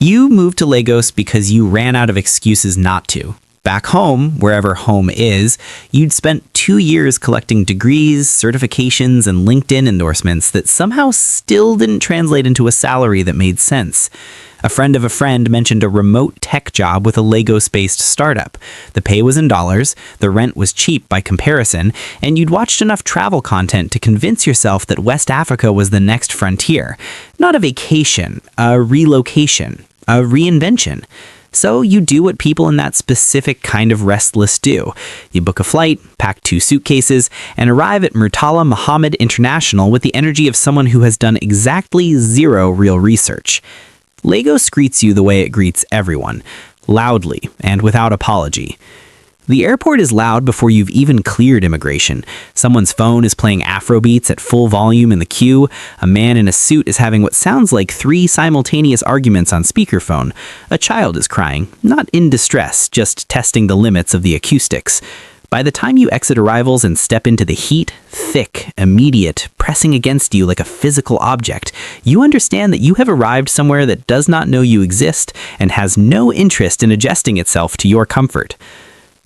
You moved to Lagos because you ran out of excuses not to. Back home, wherever home is, you'd spent 2 years collecting degrees, certifications, and LinkedIn endorsements that somehow still didn't translate into a salary that made sense. A friend of a friend mentioned a remote tech job with a Lagos-based startup. The pay was in dollars, the rent was cheap by comparison, and you'd watched enough travel content to convince yourself that West Africa was the next frontier. Not a vacation, a relocation, a reinvention. So you do what people in that specific kind of restless do. You book a flight, pack 2 suitcases, and arrive at Murtala Muhammad International with the energy of someone who has done exactly 0 real research. Lagos greets you the way it greets everyone, loudly and without apology. The airport is loud before you've even cleared immigration. Someone's phone is playing Afrobeats at full volume in the queue. A man in a suit is having what sounds like 3 simultaneous arguments on speakerphone. A child is crying, not in distress, just testing the limits of the acoustics. By the time you exit arrivals and step into the heat, thick, immediate, pressing against you like a physical object, you understand that you have arrived somewhere that does not know you exist and has no interest in adjusting itself to your comfort.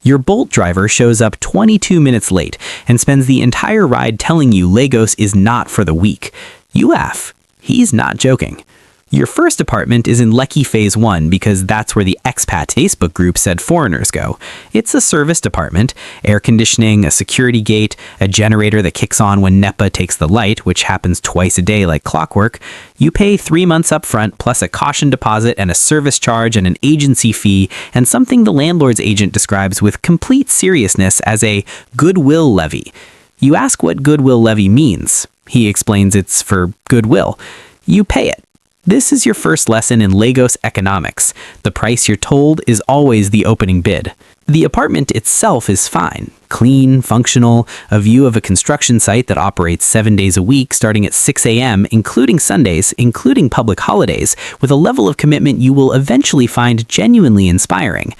Your Bolt driver shows up 22 minutes late and spends the entire ride telling you Lagos is not for the weak. You laugh. He's not joking. Your first apartment is in Lekki Phase 1 because that's where the expat Facebook group said foreigners go. It's a serviced apartment, air conditioning, a security gate, a generator that kicks on when NEPA takes the light, which happens twice a day like clockwork. You pay 3 months up front, plus a caution deposit and a service charge and an agency fee, and something the landlord's agent describes with complete seriousness as a goodwill levy. You ask what goodwill levy means. He explains it's for goodwill. You pay it. This is your first lesson in Lagos economics. The price you're told is always the opening bid. The apartment itself is fine. Clean, functional, a view of a construction site that operates 7 days a week starting at 6 a.m., including Sundays, including public holidays, with a level of commitment you will eventually find genuinely inspiring.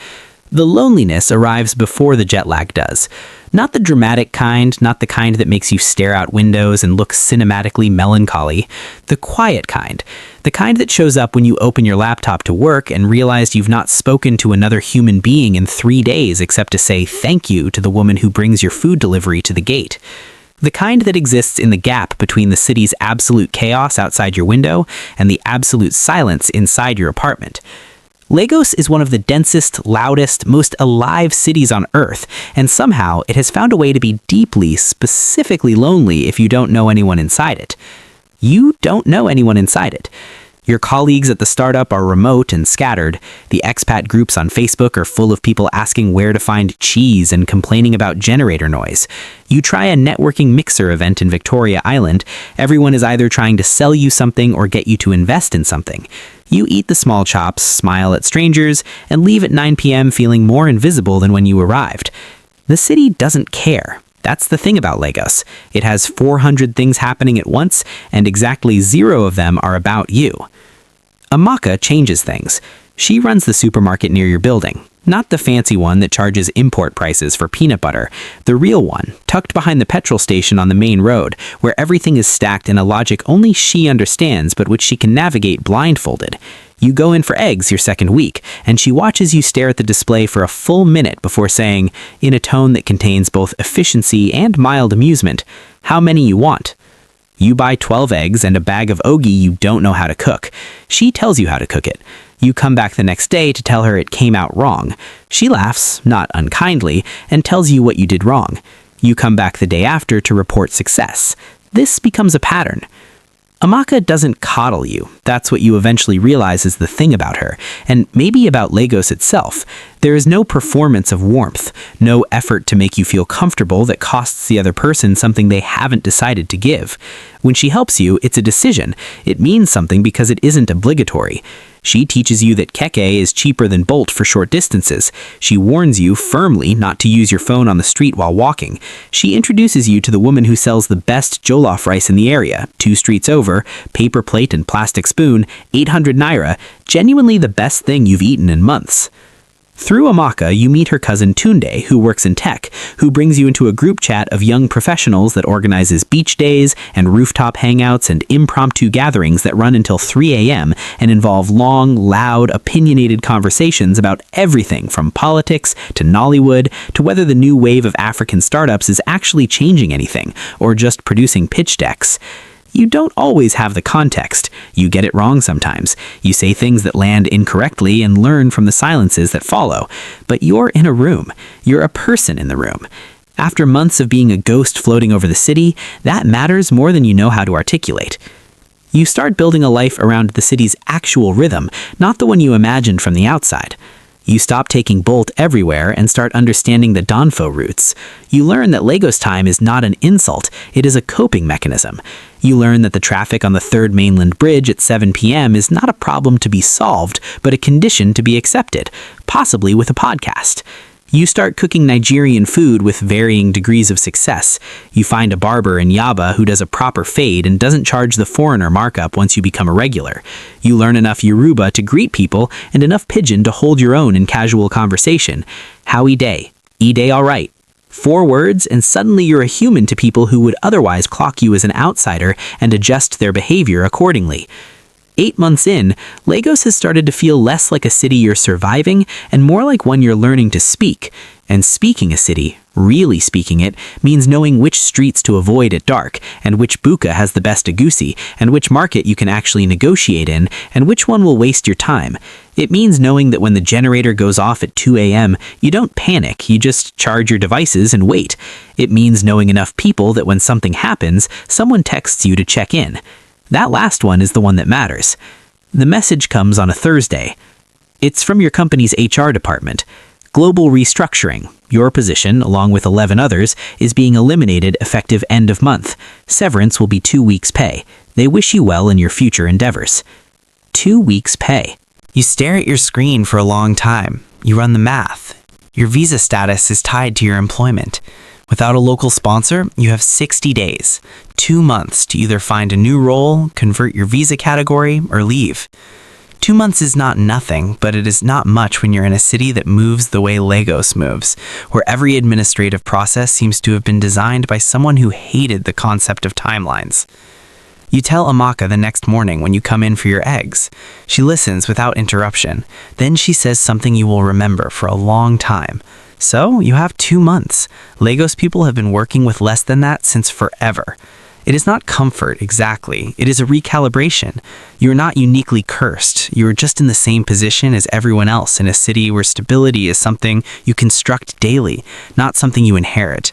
The loneliness arrives before the jet lag does. Not the dramatic kind, not the kind that makes you stare out windows and look cinematically melancholy. The quiet kind. The kind that shows up when you open your laptop to work and realize you've not spoken to another human being in 3 days except to say thank you to the woman who brings your food delivery to the gate. The kind that exists in the gap between the city's absolute chaos outside your window and the absolute silence inside your apartment. Lagos is one of the densest, loudest, most alive cities on Earth, and somehow it has found a way to be deeply, specifically lonely if you don't know anyone inside it. You don't know anyone inside it. Your colleagues at the startup are remote and scattered. The expat groups on Facebook are full of people asking where to find cheese and complaining about generator noise. You try a networking mixer event in Victoria Island. Everyone is either trying to sell you something or get you to invest in something. You eat the small chops, smile at strangers, and leave at 9 p.m. feeling more invisible than when you arrived. The city doesn't care. That's the thing about Lagos. It has 400 things happening at once, and exactly 0 of them are about you. Amaka changes things. She runs the supermarket near your building. Not the fancy one that charges import prices for peanut butter. The real one, tucked behind the petrol station on the main road, where everything is stacked in a logic only she understands but which she can navigate blindfolded. You go in for eggs your second week, and she watches you stare at the display for a full minute before saying, in a tone that contains both efficiency and mild amusement, how many you want. You buy 12 eggs and a bag of ogi you don't know how to cook. She tells you how to cook it. You come back the next day to tell her it came out wrong. She laughs, not unkindly, and tells you what you did wrong. You come back the day after to report success. This becomes a pattern. Amaka doesn't coddle you. That's what you eventually realize is the thing about her, and maybe about Lagos itself. There is no performance of warmth, no effort to make you feel comfortable that costs the other person something they haven't decided to give. When she helps you, it's a decision. It means something because it isn't obligatory. She teaches you that keke is cheaper than Bolt for short distances. She warns you firmly not to use your phone on the street while walking. She introduces you to the woman who sells the best jollof rice in the area, 2 streets over, paper plate and plastic spoon, 800 naira, genuinely the best thing you've eaten in months. Through Amaka, you meet her cousin Tunde, who works in tech, who brings you into a group chat of young professionals that organizes beach days and rooftop hangouts and impromptu gatherings that run until 3 a.m. and involve long, loud, opinionated conversations about everything from politics to Nollywood to whether the new wave of African startups is actually changing anything or just producing pitch decks. You don't always have the context. You get it wrong sometimes. You say things that land incorrectly and learn from the silences that follow. But you're in a room. You're a person in the room. After months of being a ghost floating over the city, that matters more than you know how to articulate. You start building a life around the city's actual rhythm, not the one you imagined from the outside. You stop taking Bolt everywhere and start understanding the Donfo routes. You learn that Lagos time is not an insult, it is a coping mechanism. You learn that the traffic on the 3rd Mainland Bridge at 7 p.m. is not a problem to be solved, but a condition to be accepted, possibly with a podcast. You start cooking Nigerian food with varying degrees of success. You find a barber in Yaba who does a proper fade and doesn't charge the foreigner markup once you become a regular. You learn enough Yoruba to greet people and enough Pidgin to hold your own in casual conversation. Howie day. E-day alright. 4 words and suddenly you're a human to people who would otherwise clock you as an outsider and adjust their behavior accordingly. 8 months in, Lagos has started to feel less like a city you're surviving and more like one you're learning to speak. And speaking a city, really speaking it, means knowing which streets to avoid at dark, and which buka has the best agusi, and which market you can actually negotiate in, and which one will waste your time. It means knowing that when the generator goes off at 2 a.m., you don't panic, you just charge your devices and wait. It means knowing enough people that when something happens, someone texts you to check in. That last one is the one that matters. The message comes on a Thursday. It's from your company's HR department. Global restructuring. Your position, along with 11 others, is being eliminated effective end of month. Severance will be 2 weeks' pay. They wish you well in your future endeavors. 2 weeks' pay. You stare at your screen for a long time. You run the math. Your visa status is tied to your employment. Without a local sponsor, you have 60 days, 2 months to either find a new role, convert your visa category, or leave. 2 months is not nothing, but it is not much when you're in a city that moves the way Lagos moves, where every administrative process seems to have been designed by someone who hated the concept of timelines. You tell Amaka the next morning when you come in for your eggs. She listens without interruption. Then she says something you will remember for a long time. So, you have 2 months. Lagos people have been working with less than that since forever. It is not comfort, exactly. It is a recalibration. You are not uniquely cursed. You are just in the same position as everyone else in a city where stability is something you construct daily, not something you inherit.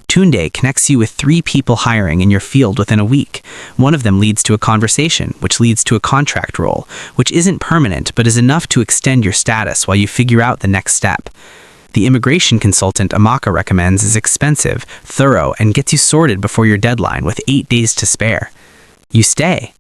Tunde connects you with 3 people hiring in your field within a week. One of them leads to a conversation, which leads to a contract role, which isn't permanent but is enough to extend your status while you figure out the next step. The immigration consultant Amaka recommends is expensive, thorough, and gets you sorted before your deadline with 8 days to spare. You stay.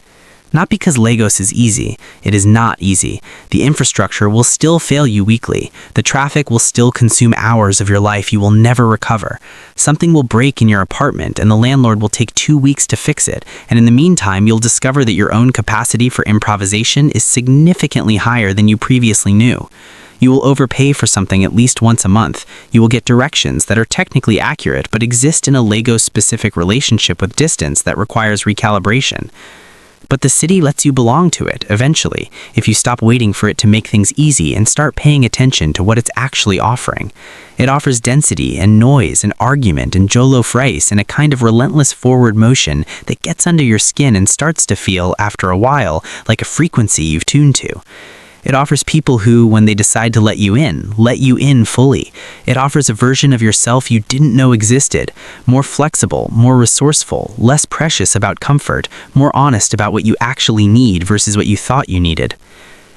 Not because Lagos is easy. It is not easy. The infrastructure will still fail you weekly. The traffic will still consume hours of your life you will never recover. Something will break in your apartment and the landlord will take 2 weeks to fix it. And in the meantime, you'll discover that your own capacity for improvisation is significantly higher than you previously knew. You will overpay for something at least once a month. You will get directions that are technically accurate but exist in a Lagos-specific relationship with distance that requires recalibration. But the city lets you belong to it, eventually, if you stop waiting for it to make things easy and start paying attention to what it's actually offering. It offers density and noise and argument and jolo phrase and a kind of relentless forward motion that gets under your skin and starts to feel, after a while, like a frequency you've tuned to. It offers people who, when they decide to let you in fully. It offers a version of yourself you didn't know existed, more flexible, more resourceful, less precious about comfort, more honest about what you actually need versus what you thought you needed.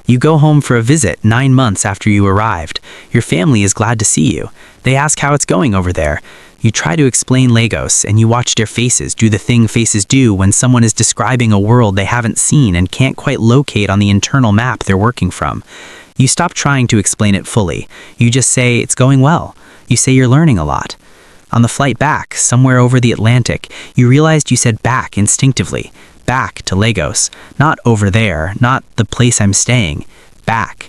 You go home for a visit 9 months after you arrived. Your family is glad to see you. They ask how it's going over there. You try to explain Lagos, and you watch their faces do the thing faces do when someone is describing a world they haven't seen and can't quite locate on the internal map they're working from. You stop trying to explain it fully. You just say it's going well. You say you're learning a lot. On the flight back, somewhere over the Atlantic, you realized you said back instinctively. Back to Lagos. Not over there, not the place I'm staying. Back.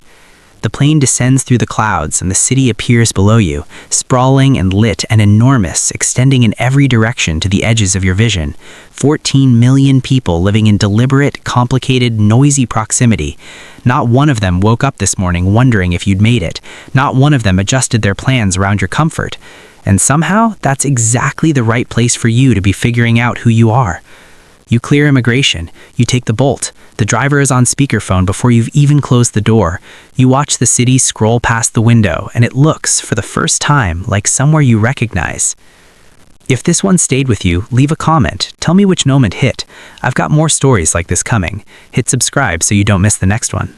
The The plane descends through the clouds and the city appears below you, sprawling and lit and enormous, extending in every direction to the edges of your vision. 14 million people living in deliberate, complicated, noisy proximity. Not one of them woke up this morning wondering if you'd made it. Not one of them adjusted their plans around your comfort. And somehow, that's exactly the right place for you to be figuring out who you are. You clear immigration. You take the Bolt. The driver is on speakerphone before you've even closed the door. You watch the city scroll past the window, and it looks, for the first time, like somewhere you recognize. If this one stayed with you, leave a comment. Tell me which moment hit. I've got more stories like this coming. Hit subscribe so you don't miss the next one.